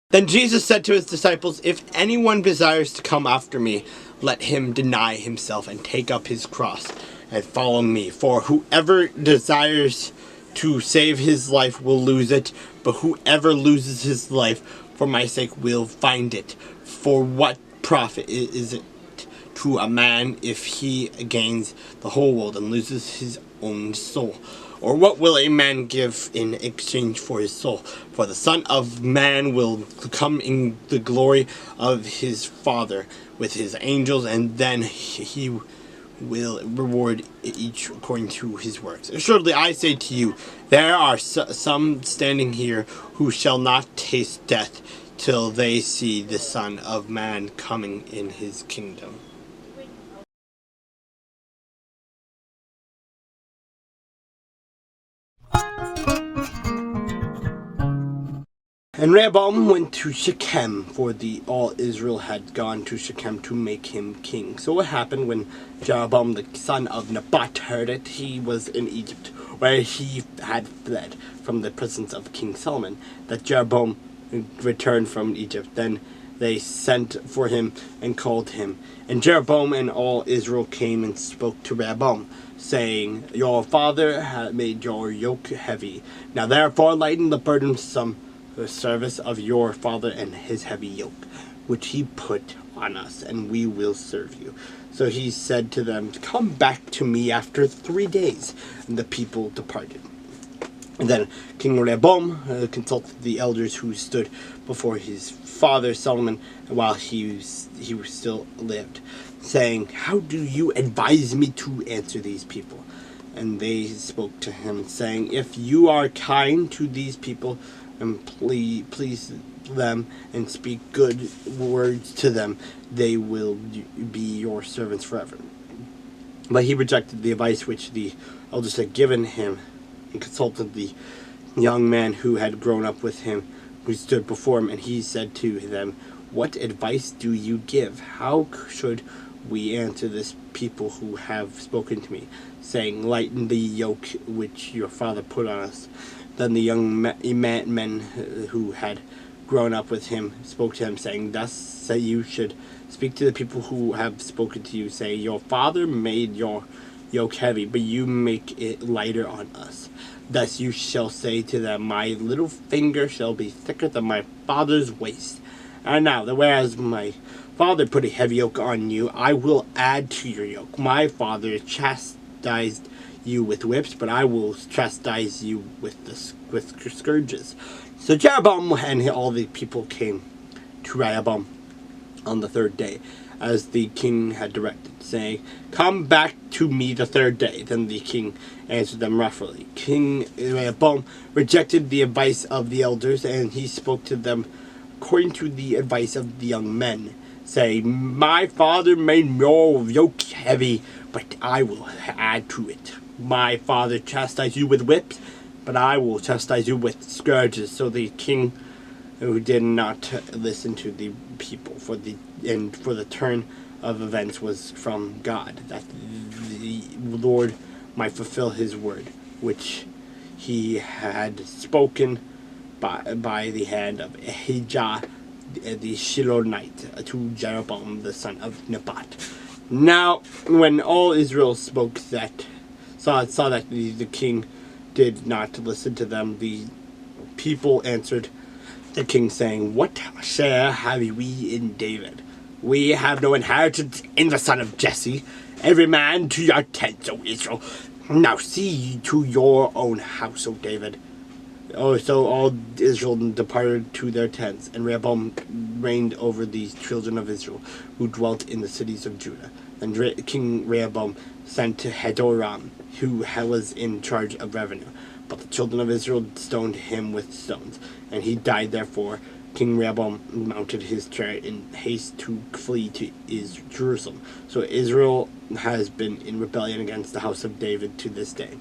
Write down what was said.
Then Jesus said to his disciples, "If anyone desires to come after me, let him deny himself and take up his cross and follow me. For whoever desires to save his life will lose it, but whoever loses his life for my sake will find it. For what profit is it to a man if he gains the whole world and loses his own soul? Or what will a man give in exchange for his soul? For the Son of Man will come in the glory of his Father with his angels, and then he will reward each according to his works. Assuredly, I say to you, there are some standing here who shall not taste death till they see the Son of Man coming in his kingdom." And Rehoboam went to Shechem, for all Israel had gone to Shechem to make him king. So it happened when Jeroboam the son of Nebat heard it, he was in Egypt, where he had fled from the presence of King Solomon, that Jeroboam returned from Egypt. Then they sent for him and called him. And Jeroboam and all Israel came and spoke to Rehoboam, saying, "Your father had made your yoke heavy. Now therefore lighten the burdensome service of your father and his heavy yoke, which he put on us, and we will serve you." So he said to them, "Come back to me after 3 days." And the people departed. And then King Rehoboam consulted the elders who stood before his father Solomon while he still lived, saying, "How do you advise me to answer these people?" And they spoke to him, saying, "If you are kind to these people, and please them, and speak good words to them, they will be your servants forever." But he rejected the advice which the elders had given him, and consulted the young man who had grown up with him, who stood before him, and he said to them, "What advice do you give? How should we answer this people who have spoken to me, saying, 'Lighten the yoke which your father put on us'?" Then the young men who had grown up with him spoke to him, saying, "Thus say you should speak to the people who have spoken to you, say, 'Your father made your yoke heavy, but you make it lighter on us.' Thus you shall say to them, 'My little finger shall be thicker than my father's waist.' And now, whereas my father put a heavy yoke on you, I will add to your yoke. My father chastised you with whips, but I will chastise you with scourges." So Jeroboam and all the people came to Rehoboam on the 3rd day, as the king had directed, saying, "Come back to me the 3rd day." Then the king answered them roughly. King Rehoboam rejected the advice of the elders, and he spoke to them according to the advice of the young men, saying, "My father made your yoke heavy, but I will add to it. My father chastised you with whips, but I will chastise you with scourges." So the king, who did not listen to the people, for the turn of events was from God, that the Lord might fulfill his word, which he had spoken by the hand of Ahijah the Shilonite to Jeroboam the son of Nebat. Now, when all Israel saw that the king did not listen to them, the people answered the king, saying, "What share have we in David? We have no inheritance in the son of Jesse. Every man to your tents, O Israel. Now see to your own house, O David." So all Israel departed to their tents, and Rehoboam reigned over the children of Israel, who dwelt in the cities of Judah. Then King Rehoboam sent to Hadoram, who was in charge of revenue. But the children of Israel stoned him with stones, and he died. Therefore King Rehoboam mounted his chariot in haste to flee to Jerusalem. So Israel has been in rebellion against the house of David to this day.